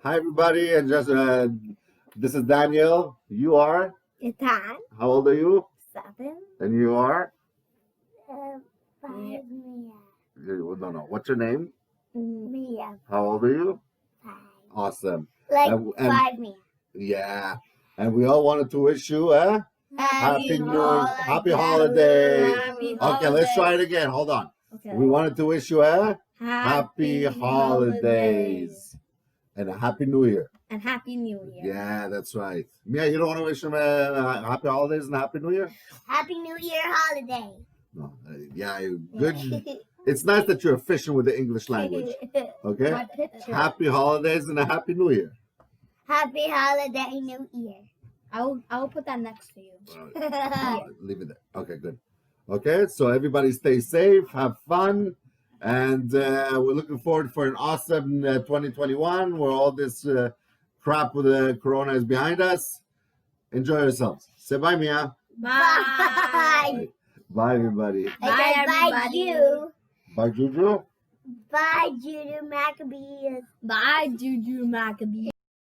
Hi, everybody, and just this is Daniel. You are? Itan. How old are you? 7. And you are? 5 Mia. No. What's your name? Mia. How old are you? 5. Awesome. Like And 5 Mia. yeah, and we all wanted to wish you happy holidays. Okay, let's try it again. Hold on. Okay. We wanted to wish you happy holidays. holidays and a happy New Year. And Happy New Year. Yeah, that's right. Mia, you don't want to wish him happy holidays and happy New Year? Happy New Year holiday. No, yeah, good. It's nice that you're efficient with the English language. Okay? My picture. Happy holidays and a happy New Year. Happy holiday New Year. I will put that next to you. Leave it there. Okay, good. Okay, so everybody stay safe, have fun, and we're looking forward for an awesome 2021 where all this crap with the corona is behind us. Enjoy yourselves. Say bye, Mia. Bye. Bye, everybody. Bye, everybody. Bye, Juju. Bye, Juju. Bye, Juju Maccabees. Bye, Juju Maccabees.